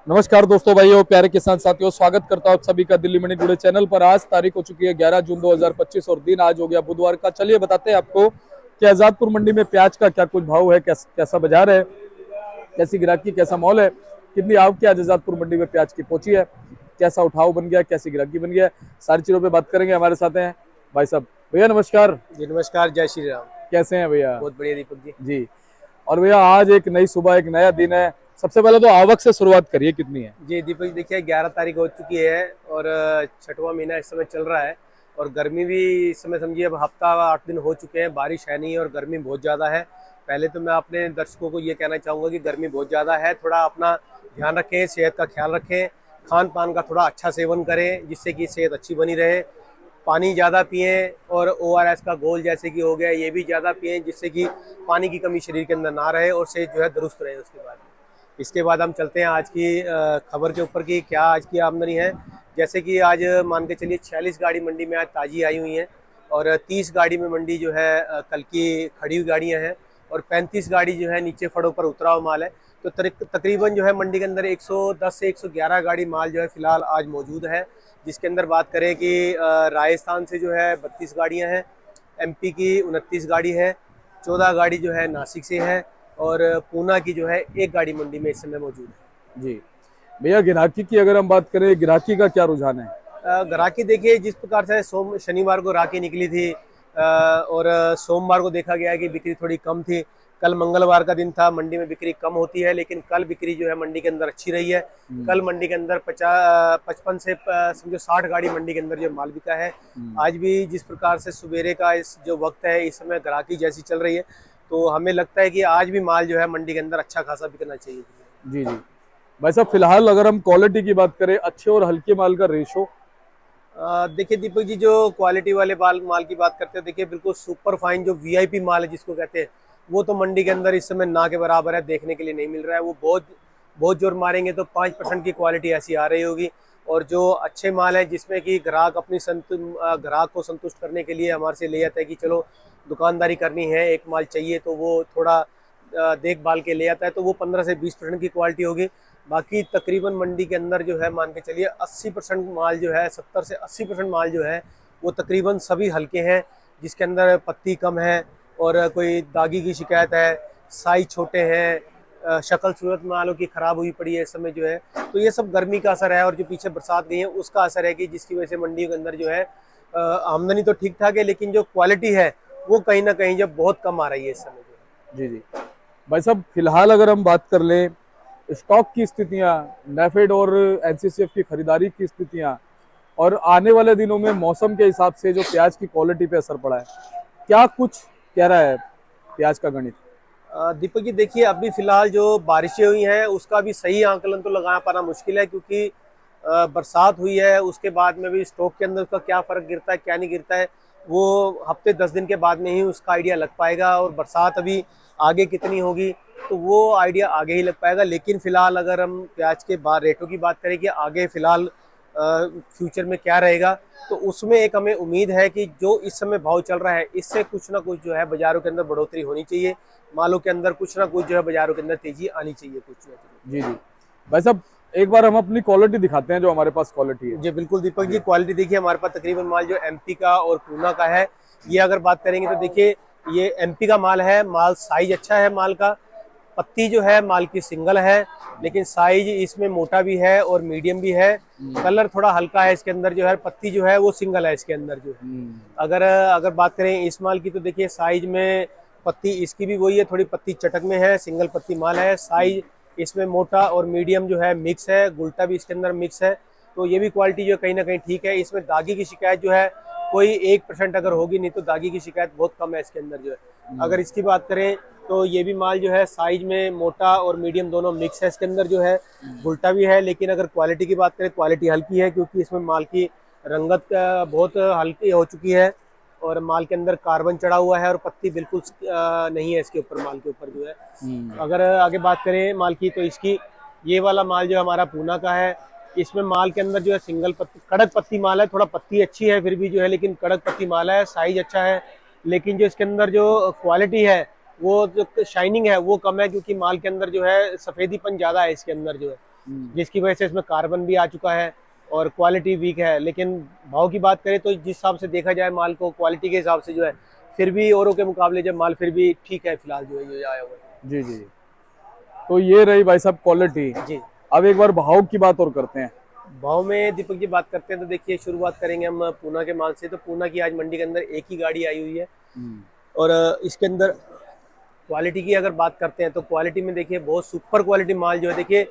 नमस्कार दोस्तों, भाइयों, प्यारे किसान साथियों, स्वागत करता हूं आप सभी का दिल्ली मंडी टुडे चैनल पर। आज तारीख हो चुकी है 11 जून 2025 और दिन आज हो गया बुधवार का। चलिए बताते हैं आपको कि आजादपुर मंडी में प्याज का क्या कुछ भाव है, कैसा बाजार है, कैसी ग्राहकी, कैसा मॉल है, कितनी आवक आज आजादपुर मंडी में प्याज की पहुंची है, कैसा उठाव बन गया, कैसी ग्राहकी बन गया, सारी चीजों पर बात करेंगे। हमारे साथ हैं भाई साहब। भैया नमस्कार। जी नमस्कार, जय श्री राम। कैसे हैं भैया? बहुत बढ़िया दीपक जी। जी। और भैया आज एक नई सुबह, एक नया दिन है। सबसे पहले तो आवक से शुरुआत करिए, कितनी है? जी दीपक जी, देखिए 11 तारीख हो चुकी है और छठवां महीना इस समय चल रहा है और गर्मी भी इस समय समझिए अब हफ्ता 8 दिन हो चुके हैं, बारिश है नहीं और गर्मी बहुत ज़्यादा है। पहले तो मैं अपने दर्शकों को ये कहना चाहूँगा कि गर्मी बहुत ज़्यादा है, थोड़ा अपना ध्यान रखें, सेहत का ख्याल रखें, खान पान का थोड़ा अच्छा सेवन करें जिससे कि सेहत अच्छी बनी रहे। पानी ज़्यादा पिएं और ORS का घोल जैसे कि हो गया ये भी ज़्यादा पिएं जिससे कि पानी की कमी शरीर के अंदर ना रहे और सेहत जो है दुरुस्त रहे। इसके बाद हम चलते हैं आज की खबर के ऊपर कि क्या आज की आमदनी है। जैसे कि आज मान के चलिए 46 गाड़ी मंडी में आज ताज़ी आई हुई हैं और 30 गाड़ी में मंडी जो है कल की खड़ी हुई गाड़ियाँ हैं और 35 गाड़ी जो है नीचे फड़ों पर उतरा हुआ माल है। तो तकरीबन जो है मंडी के अंदर 110 से 111 गाड़ी माल जो है फिलहाल आज मौजूद है, जिसके अंदर बात करें कि राजस्थान से जो है 32 गाड़ियाँ हैं, MP की 29 गाड़ी है, 14 गाड़ी जो है नासिक से है और पूना की जो है एक गाड़ी मंडी में इस समय मौजूद है। जी भैया, ग्राहकी की अगर हम बात करें, ग्राहकी का क्या रुझान है? ग्राहकी देखिए जिस प्रकार से शनिवार को राखी निकली थी और सोमवार को देखा गया है कि बिक्री थोड़ी कम थी। कल मंगलवार का दिन था, मंडी में बिक्री कम होती है लेकिन कल बिक्री जो है मंडी के अंदर अच्छी रही है। कल मंडी के अंदर 55 से समझो 60 गाड़ी मंडी के अंदर जो माल बिका है। आज भी जिस प्रकार से सवेरे का इस जो वक्त है इस समय ग्राहकी जैसी चल रही है तो हमें लगता है कि आज भी माल जो है मंडी के अंदर अच्छा खासा बिकना चाहिए। जी जी भाई साहब, फिलहाल अगर हम क्वालिटी की बात करें, अच्छे और हल्के माल का रेशो? देखिए दीपक जी, जो क्वालिटी वाले माल की बात करते हैं, देखिए बिल्कुल सुपर फाइन जो VIP माल है जिसको कहते हैं, वो तो मंडी के अंदर इस समय ना के बराबर है, देखने के लिए नहीं मिल रहा है। वो बहुत बहुत जोर मारेंगे तो 5% की क्वालिटी ऐसी आ रही होगी। और जो अच्छे माल है जिसमें कि ग्राहक अपनी ग्राहक को संतुष्ट करने के लिए हमारे से ले जाता है कि चलो दुकानदारी करनी है, एक माल चाहिए, तो वो थोड़ा देखभाल के ले आता है, तो वो 15 से 20% की क्वालिटी होगी। बाकी तकरीबन मंडी के अंदर जो है मान के चलिए 80% माल जो है, 70 से 80% माल जो है वो तकरीबन सभी हल्के हैं, जिसके अंदर पत्ती कम है और कोई दागी की शिकायत है, साइज छोटे हैं, शक्ल सूरत मालों की ख़राब हुई पड़ी है इस समय जो है। तो ये सब गर्मी का असर है और जो पीछे बरसात गई है उसका असर है कि जिसकी वजह से मंडी के अंदर जो है आमदनी तो ठीक ठाक है लेकिन जो क्वालिटी है वो कहीं ना कहीं जब बहुत कम आ रही है इस समय जो है। जी जी भाई साहब, फिलहाल अगर हम बात कर लें स्टॉक की स्थितियां, नेफेड और NCCF की खरीदारी की स्थितियां और आने वाले दिनों में मौसम के हिसाब से जो प्याज की क्वालिटी पे असर पड़ा है, क्या कुछ कह रहा है प्याज का गणित? दीपक जी देखिए, अभी फिलहाल जो बारिशें हुई हैं उसका भी सही आंकलन तो लगा पाना मुश्किल है, क्योंकि बरसात हुई है उसके बाद में भी स्टॉक के अंदर उसका क्या फ़र्क गिरता है क्या नहीं गिरता है वो हफ्ते 10 दिन के बाद में ही उसका आइडिया लग पाएगा। और बरसात अभी आगे कितनी होगी तो वो आइडिया आगे ही लग पाएगा। लेकिन फिलहाल अगर हम प्याज के रेटों की बात करें कि आगे फिलहाल फ्यूचर में क्या रहेगा, तो उसमें एक हमें उम्मीद है कि जो इस समय भाव चल रहा है इससे कुछ ना कुछ जो है बाजारों के अंदर बढ़ोतरी होनी चाहिए, मालों के अंदर कुछ ना कुछ जो है बाजारों के अंदर तेजी आनी चाहिए कुछ ना कुछ। जी जी भाई साहब, एक बार हम अपनी क्वालिटी दिखाते हैं, जो हमारे पास क्वालिटी है। जी बिल्कुल दीपक जी, क्वालिटी देखिए हमारे पास तकरीबन माल जो MP का और पूना का है, ये अगर बात करेंगे तो देखिए ये MP का माल है, माल साइज अच्छा है माल का, पत्ती जो है माल की सिंगल है लेकिन साइज इसमें मोटा भी है और मीडियम भी है। कलर थोड़ा हल्का है इसके अंदर जो है, पत्ती जो है वो सिंगल है इसके अंदर जो है। अगर अगर बात करें इस माल की तो देखिए साइज में पत्ती इसकी भी वही है, थोड़ी पत्ती चटक में है, सिंगल पत्ती माल है। साइज इसमें मोटा और मीडियम जो है मिक्स है, गुलटा भी इसके अंदर मिक्स है, तो ये भी क्वालिटी जो कहीं ना कहीं ठीक है। इसमें दागी की शिकायत जो है कोई 1% अगर होगी, नहीं तो दागी की शिकायत बहुत कम है इसके अंदर जो है। अगर इसकी बात करें तो ये भी माल जो है साइज में मोटा और मीडियम दोनों मिक्स है इसके अंदर जो है, गुलटा भी है। लेकिन अगर क्वालिटी की बात करें, क्वालिटी हल्की है क्योंकि इसमें माल की रंगत बहुत हल्की हो चुकी है और माल के अंदर कार्बन चढ़ा हुआ है और पत्ती बिल्कुल नहीं है इसके ऊपर, माल के ऊपर जो है। अगर आगे बात करें माल की तो इसकी ये वाला माल जो हमारा पूना का है, इसमें माल के अंदर जो है सिंगल पत्ती कड़क पत्ती माल है, थोड़ा पत्ती अच्छी है फिर भी जो है, लेकिन कड़क पत्ती माल है, साइज अच्छा है। लेकिन जो इसके अंदर जो क्वालिटी है वो जो शाइनिंग है वो कम है, क्योंकि माल के अंदर जो है सफेदीपन ज्यादा है इसके अंदर जो है, जिसकी वजह से इसमें कार्बन भी आ चुका है और क्वालिटी वीक है। लेकिन भाव की बात करें तो जिस हिसाब से देखा जाए माल को क्वालिटी के हिसाब से जो है, फिर भी औरों के मुकाबले जब माल फिर भी ठीक है फिलहाल जो है ये आया हुआ है। जी जी। तो ये रही भाई साहब क्वालिटी। जी। अब एक बार भाव की बात और करते हैं। भाव में दीपक जी बात करते हैं तो देखिए शुरुआत करेंगे हम पूना के माल से। तो पूना की आज मंडी के अंदर एक ही गाड़ी आई हुई है, और इसके अंदर क्वालिटी की अगर बात करते हैं तो क्वालिटी में देखिए बहुत सुपर क्वालिटी माल जो है। देखिए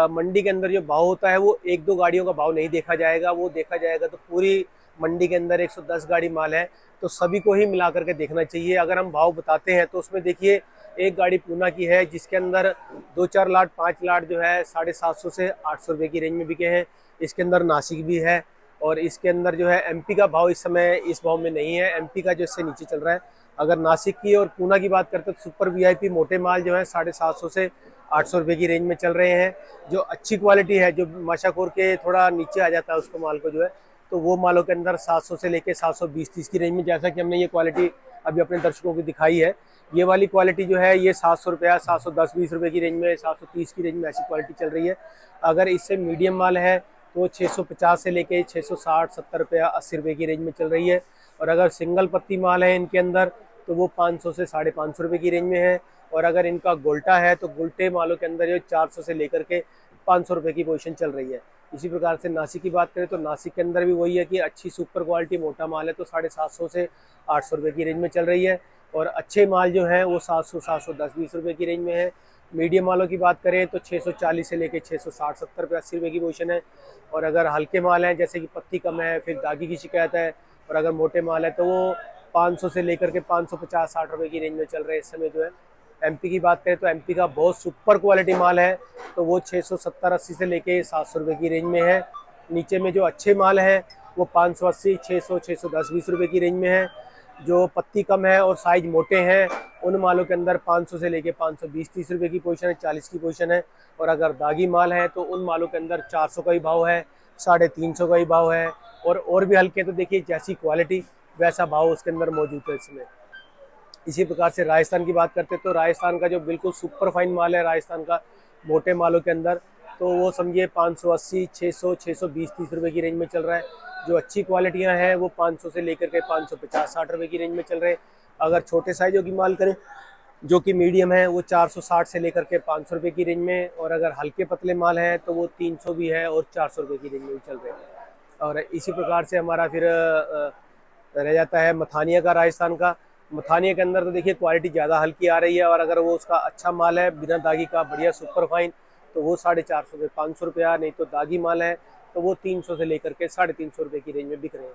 मंडी के अंदर जो भाव होता है वो एक दो गाड़ियों का भाव नहीं देखा जाएगा, वो देखा जाएगा तो पूरी मंडी के अंदर 110 गाड़ी माल है, तो सभी को ही मिला करके देखना चाहिए। अगर हम भाव बताते हैं तो उसमें देखिए एक गाड़ी पूना की है जिसके अंदर 2-4 लाट 5 लाट जो है 750 से 800 रुपये की रेंज में बिके हैं। इसके अंदर नासिक भी है, और इसके अंदर जो है एमपी का भाव इस समय इस भाव में नहीं है, एमपी का जो इससे नीचे चल रहा है। अगर नासिक की और पूना की बात करते हैं तो सुपर वीआईपी मोटे माल जो है 750 से 800 रुपये की रेंज में चल रहे हैं। जो अच्छी क्वालिटी है, जो माशाखोर के थोड़ा नीचे आ जाता है उसको माल को जो है, तो वो मालों के अंदर 700 से लेके 720-30 की रेंज में, जैसा कि हमने ये क्वालिटी अभी अपने दर्शकों को दिखाई है। ये वाली क्वालिटी जो है ये 700 रुपया 710-20 रुपये की रेंज में, 730 की रेंज में ऐसी क्वालिटी चल रही है। अगर इससे मीडियम माल है तो 650 से लेके 660-70 रुपया 80 रुपये की रेंज में चल रही है। और अगर सिंगल पत्ती माल है इनके अंदर तो वो 500 से 550 रुपये की रेंज में है। और अगर इनका गोल्टा है तो गुल्टे मालों के अंदर ये 400 से लेकर के 500 रुपये की पोजीशन चल रही है। इसी प्रकार से नासिक की बात करें तो नासिक के अंदर भी वही है कि अच्छी सुपर क्वालिटी मोटा माल है तो 750 से 800 रुपये की रेंज में चल रही है। और अच्छे माल जो हैं वो 700-710-20 रुपये की रेंज में है। मीडियम मालों की बात करें तो 640 से लेके 660-70 रुपये 80 रुपये की पोजीशन है। और अगर हल्के माल हैं जैसे कि पत्ती कम है, फिर दागी की शिकायत है, और अगर मोटे माल है तो वो 500 से लेकर के 550-60 रुपये की रेंज में चल रहे हैं इस समय जो है। एमपी की बात करें तो एमपी का बहुत सुपर क्वालिटी माल है तो वो 670-80 से लेके 700 रुपये की रेंज में है। नीचे में जो अच्छे माल हैं वो 580, 600, 610-20 रुपये की रेंज में है। जो पत्ती कम है और साइज मोटे हैं उन मालों के अंदर 500 से लेके 520-30 रुपये की पोजीशन है, 40 की पोजीशन है। और अगर दागी माल है तो उन मालों के अंदर 400 का ही भाव है, 350 का ही भाव है। और भी हल्के तो देखिए जैसी क्वालिटी वैसा भाव उसके अंदर मौजूद है इसमें। इसी प्रकार से राजस्थान की बात करते हैं तो राजस्थान का जो बिल्कुल सुपर फाइन माल है राजस्थान का मोटे मालों के अंदर, तो वो समझिए 580, 600, 620-30 रुपये की रेंज में चल रहा है। जो अच्छी क्वालिटियां हैं वो 500 से लेकर के 550-60 रुपये की रेंज में चल रहे हैं। अगर छोटे साइजों की माल करें जो कि मीडियम है वो 460 से लेकर के 500 रुपये की रेंज में, और अगर हल्के पतले माल हैं तो वो 300 भी है और 400 रुपये की रेंज में भी चल रहे हैं। और इसी प्रकार से हमारा फिर रह जाता है मथानिया का, राजस्थान का। मथानिया के अंदर तो देखिए क्वालिटी ज़्यादा हल्की आ रही है, और अगर वो उसका अच्छा माल है बिना दागी का बढ़िया सुपर फाइन तो वो 450 से 500 रुपया, नहीं तो दागी माल है तो वो 300 से लेकर के 350 रुपये की रेंज में बिक रहे हैं।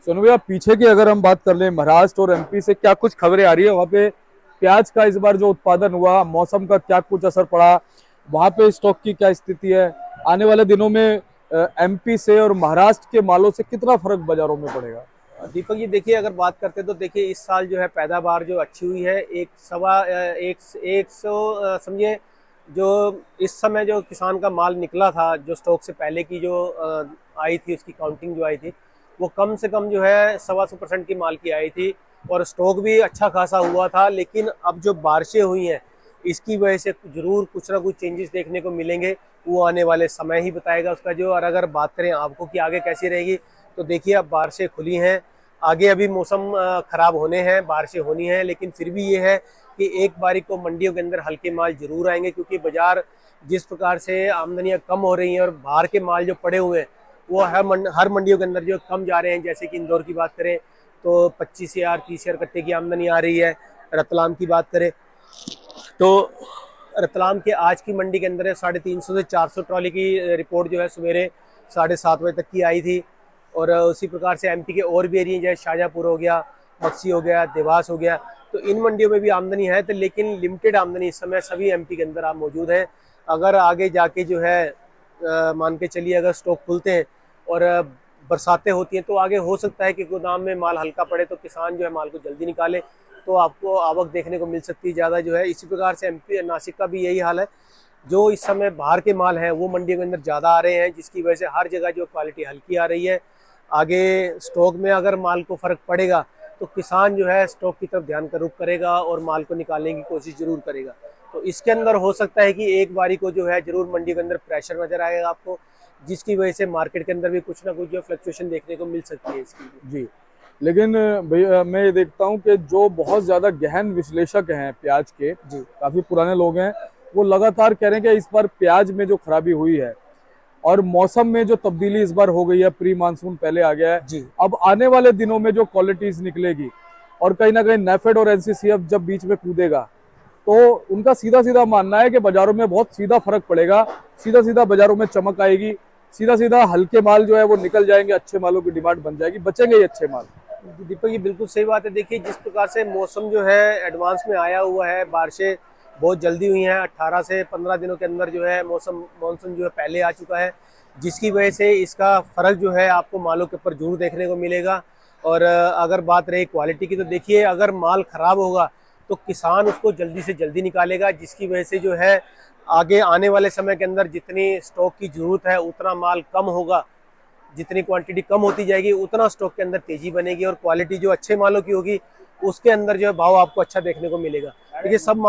सोनू भैया पीछे की अगर हम बात कर लें महाराष्ट्र और एमपी से, क्या कुछ खबरें आ रही है वहाँ पे? प्याज का इस बार जो उत्पादन हुआ, मौसम का क्या कुछ असर पड़ा, वहाँ पे स्टॉक की क्या स्थिति है? आने वाले दिनों में एमपी से और महाराष्ट्र के मालों से कितना फर्क बाजारों में पड़ेगा? दीपक जी देखिए अगर बात करते हैं तो देखिए इस साल जो है पैदावार जो अच्छी हुई है, एक सौ समझिए जो इस समय जो किसान का माल निकला था जो स्टॉक से पहले की जो आई थी उसकी काउंटिंग जो आई थी वो कम से कम जो है 125% की माल की आई थी, और स्टॉक भी अच्छा खासा हुआ था। लेकिन अब जो बारिशें हुई हैं इसकी वजह से जरूर कुछ ना कुछ चेंजेस देखने को मिलेंगे, वो आने वाले समय ही बताएगा उसका जो। और अगर बात करें आपको कि आगे कैसी रहेगी तो देखिए अब बारिशें खुली हैं, आगे अभी मौसम खराब होने हैं, बारिशें होनी हैं, लेकिन फिर भी ये है कि एक बारी को मंडियों के अंदर हल्के माल जरूर आएंगे, क्योंकि बाजार जिस प्रकार से आमदनियां कम हो रही हैं और बाहर के माल जो पड़े हुए हैं वो हर मंडियों के अंदर जो कम जा रहे हैं। जैसे कि इंदौर की बात करें तो 25,000 30,000 कट्टे की आमदनी आ रही है। रतलाम की बात करें तो रतलाम के आज की मंडी के अंदर 350 से 400 ट्रॉली की रिपोर्ट जो है सवेरे 7:30 बजे तक की आई थी। और उसी प्रकार से एमपी के और भी एरिया जैसे शाहजहाँपुर हो गया, बक्सी हो गया, देवास हो गया, तो इन मंडियों में भी आमदनी है, तो लेकिन लिमिटेड आमदनी इस समय सभी एमपी के अंदर आप मौजूद हैं। अगर आगे जाके जो है मान के चलिए अगर स्टॉक खुलते हैं और बरसातें होती हैं तो आगे हो सकता है कि गोदाम में माल हल्का पड़े तो किसान जो है माल को जल्दी निकाले, तो आपको आवक देखने को मिल सकती है ज़्यादा जो है। इसी प्रकार से एमपी नासिक का भी यही हाल है, जो इस समय बाहर के माल हैं वो मंडियों के अंदर ज़्यादा आ रहे हैं, जिसकी वजह से हर जगह जो क्वालिटी हल्की आ रही है। आगे स्टॉक में अगर माल को फ़र्क पड़ेगा तो किसान जो है स्टॉक की तरफ ध्यान का रुख करेगा और माल को निकालने की कोशिश जरूर करेगा। तो इसके अंदर हो सकता है कि एक बारी को जो है जरूर मंडी के अंदर प्रेशर नजर आएगा आपको, जिसकी वजह से मार्केट के अंदर भी कुछ ना कुछ जो फ्लक्चुएशन देखने को मिल सकती है इसकी भी। जी। लेकिन भैया मैं ये देखता हूँ कि जो बहुत ज्यादा गहन विश्लेषक हैं प्याज के, जी काफी पुराने लोग हैं, वो लगातार कह रहे हैं कि इस बार प्याज में जो खराबी हुई है और मौसम में जो तब्दीली इस बार हो गई है, प्री मानसून पहले आ गया है, जी अब आने वाले दिनों में जो क्वालिटीज निकलेगी और कहीं ना कहीं नेफेड और एनसीसीएफ जब बीच में कूदेगा तो उनका सीधा सीधा मानना है कि बाजारों में बहुत सीधा फर्क पड़ेगा, सीधा सीधा बाजारों में चमक आएगी, सीधा सीधा हल्के माल जो है वो निकल जाएंगे, अच्छे मालों की डिमांड बन जाएगी, बचेंगे ये अच्छे माल। दीपक जी बिल्कुल सही बात है। देखिए जिस प्रकार से मौसम जो है एडवांस में आया हुआ है, बारिशें बहुत जल्दी हुई हैं, 18 से 15 दिनों के अंदर जो है मानसून जो है पहले आ चुका है, जिसकी वजह से इसका फर्क जो है आपको मालों के ऊपर जरूर देखने को मिलेगा। और अगर बात रही क्वालिटी की, तो देखिए अगर माल खराब होगा तो किसान उसको जल्दी से जल्दी निकालेगा, जिसकी वजह से जो है आगे आने वाले समय के अंदर जितनी स्टॉक की जरूरत है उतना माल कम होगा, जितनी क्वांटिटी कम होती जाएगी उतना स्टॉक के अंदर तेजी बनेगी और क्वालिटी जो अच्छे मालों की होगी उसके अंदर जो है भाव आपको अच्छा देखने को मिलेगा। देखिए सब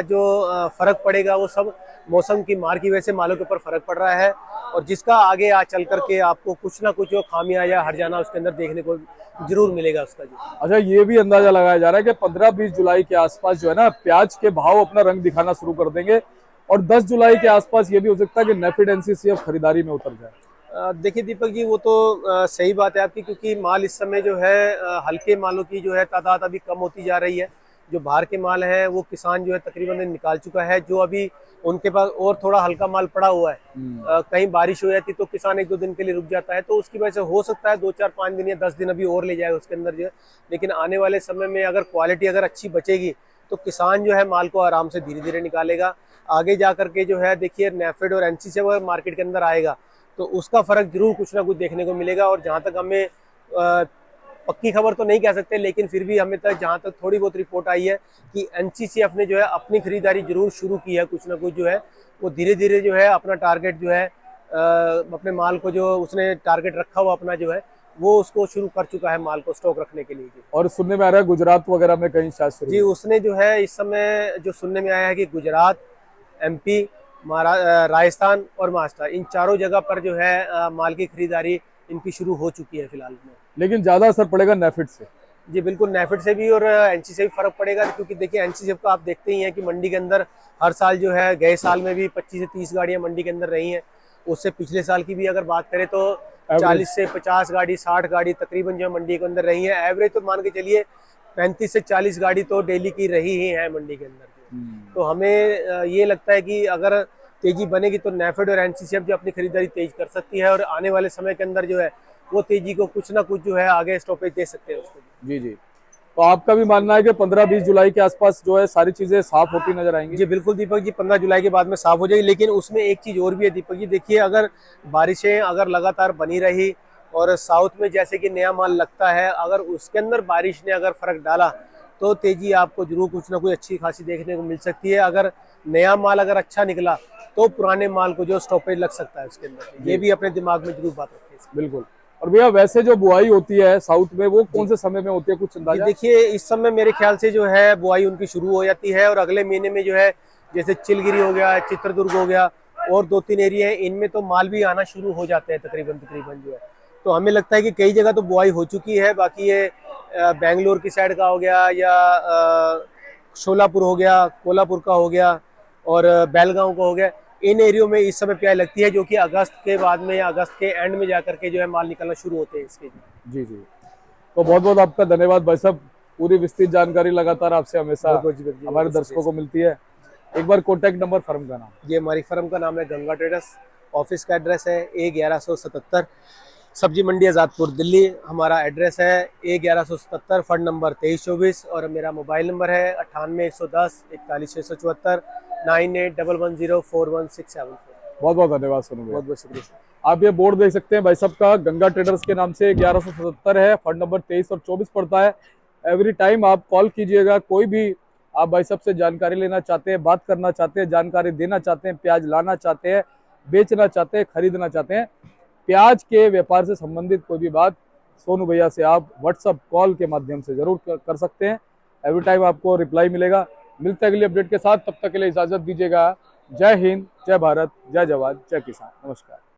जो फर्क पड़ेगा वो सब मौसम की मार की वजह से मालों के ऊपर फर्क पड़ रहा है, और जिसका आगे आ चल करके आपको कुछ ना कुछ जो खामियां या हर्जाना उसके अंदर देखने को जरूर मिलेगा उसका जो। अच्छा, ये भी अंदाजा लगाया जा रहा है कि 15-20 जुलाई के आसपास जो है ना प्याज के भाव अपना रंग दिखाना शुरू कर देंगे और 10 जुलाई के आसपास ये भी हो सकता है कि नेफेड एनसीसीएफ खरीदारी में उतर जाए। देखिए दीपक जी वो तो सही बात है आपकी, क्योंकि माल इस समय जो है हल्के मालों की जो है तादाद अभी कम होती जा रही है। जो बाहर के माल हैं वो किसान जो है तकरीबन निकाल चुका है, जो अभी उनके पास और थोड़ा हल्का माल पड़ा हुआ है। कहीं बारिश हो जाती तो किसान 1-2 दिन के लिए रुक जाता है, तो उसकी वजह से हो सकता है 2-4-5 दिन या 10 दिन अभी और ले जाए उसके अंदर जो है। लेकिन आने वाले समय में अगर क्वालिटी अगर अच्छी बचेगी तो किसान जो है माल को आराम से धीरे धीरे निकालेगा। आगे जा करके जो है देखिए नेफेड और एनसी से अगर मार्केट के अंदर आएगा तो उसका फर्क जरूर कुछ ना कुछ देखने को मिलेगा। और जहां तक हमें पक्की खबर तो नहीं कह सकते, लेकिन फिर भी हमें तक जहां तक थोड़ी बहुत रिपोर्ट आई है कि एनसीसीएफ ने जो है अपनी खरीदारी जरूर शुरू की है, कुछ ना कुछ जो है वो धीरे धीरे जो है अपना टारगेट जो है अपने माल को जो उसने टारगेट रखा हुआ अपना जो है वो उसको शुरू कर चुका है माल को स्टॉक रखने के लिए। और सुनने में आ रहा है गुजरात वगैरह में कहीं शायद शुरू जी उसने जो है इस समय जो सुनने में आया है कि गुजरात, एमपी, राजस्थान और महाराष्ट्र इन चारों जगह पर जो है माल की खरीदारी इनकी शुरू हो चुकी है फिलहाल में। लेकिन ज्यादा असर पड़ेगा नेफेड से। जी बिल्कुल नेफेड से भी और एनसी से भी फर्क पड़ेगा, क्योंकि देखिए एनसी का आप देखते ही हैं कि मंडी के अंदर हर साल जो है गए साल में भी 25 से 30 गाड़ियां मंडी के अंदर रही हैं। उससे पिछले साल की भी अगर बात करें तो 40 से 50 गाड़ी 60 गाड़ी तकरीबन जो है मंडी के अंदर रही है। एवरेज तो मान के चलिए 35 से 40 गाड़ी तो डेली की रही ही है मंडी के अंदर। तो हमें ये लगता है कि अगर तेजी बनेगी तो नेफेड और एनसीसीएफ जो अपनी खरीदारी तेज कर सकती है और आने वाले समय के अंदर जो है वो तेजी को कुछ ना कुछ जो है आगे स्टॉपेज दे सकते हैं उसको। जी जी, तो आपका भी मानना है कि 15-20 जुलाई के आसपास जो है सारी चीजें साफ होती नजर आएंगी? जी बिल्कुल दीपक जी 15 जुलाई के बाद में साफ हो जाएगी। लेकिन उसमें एक चीज और भी है दीपक जी, देखिए अगर बारिशें अगर लगातार बनी रही और साउथ में जैसे कि नया माल लगता है, अगर उसके अंदर बारिश ने अगर फर्क डाला तो तेजी आपको जरूर कुछ ना कुछ अच्छी खासी देखने को मिल सकती है। अगर नया माल अगर अच्छा निकला तो पुराने माल को जो स्टॉपेज लग सकता है उसके अंदर, ये भी अपने दिमाग में जरूर बात रखिए। बिल्कुल। और भैया वैसे जो बुआई होती है साउथ में वो कौन से समय में होती है, कुछ अंदाजा? देखिए इस समय मेरे ख्याल से जो है बुआई उनकी शुरू हो जाती है और अगले महीने में जो है जैसे चिलगिरी हो गया, चित्रदुर्ग हो गया और 2-3 एरिया है, इनमें तो माल भी आना शुरू हो जाते हैं तकरीबन जो है। तो हमें लगता है कि कई जगह तो बुआई हो चुकी है, बाकी ये बेंगलोर की साइड का हो गया या शोलापुर हो गया, कोल्हापुर का हो गया और बेलगांव का हो गया, इन एरियो में इस समय प्याज लगती है, जो कि अगस्त के बाद में या अगस्त के एंड में जाकर के जो है माल निकलना शुरू होते हैं इसके। जी जी, तो बहुत बहुत आपका धन्यवाद भाई साहब, पूरी विस्तृत जानकारी लगातार आपसे हमेशा हमारे दर्शकों को मिलती है। एक बार कॉन्टैक्ट नंबर फर्म का नाम? ये हमारी फर्म का नाम है गंगा ट्रेडर्स, ऑफिस का एड्रेस है A1177 सब्जी मंडी आजादपुर दिल्ली। हमारा एड्रेस है A1177 फंड नंबर 2324 और मेरा मोबाइल नंबर है 9810 41 674 9811041674। बहुत बहुत धन्यवाद सोनू भैया। बहुत बहुत शुक्रिया। आप ये बोर्ड देख सकते हैं भाई साहब का, गंगा ट्रेडर्स के नाम से 1177 है, फंड नंबर 23 और 24 पड़ता है। एवरी टाइम आप कॉल कीजिएगा, कोई भी आप भाई साहब से जानकारी लेना चाहते हैं, बात करना चाहते हैं, जानकारी देना चाहते हैं, प्याज लाना चाहते हैं, बेचना चाहते हैं, खरीदना चाहते हैं, प्याज के व्यापार से संबंधित कोई भी बात सोनू भैया से आप व्हाट्सअप कॉल के माध्यम से जरूर कर सकते हैं। एवरी टाइम आपको रिप्लाई मिलेगा। मिलते हैं अगली अपडेट के साथ, तब तक के लिए इजाजत दीजिएगा। जय हिंद, जय भारत, जय जवान, जय किसान। नमस्कार।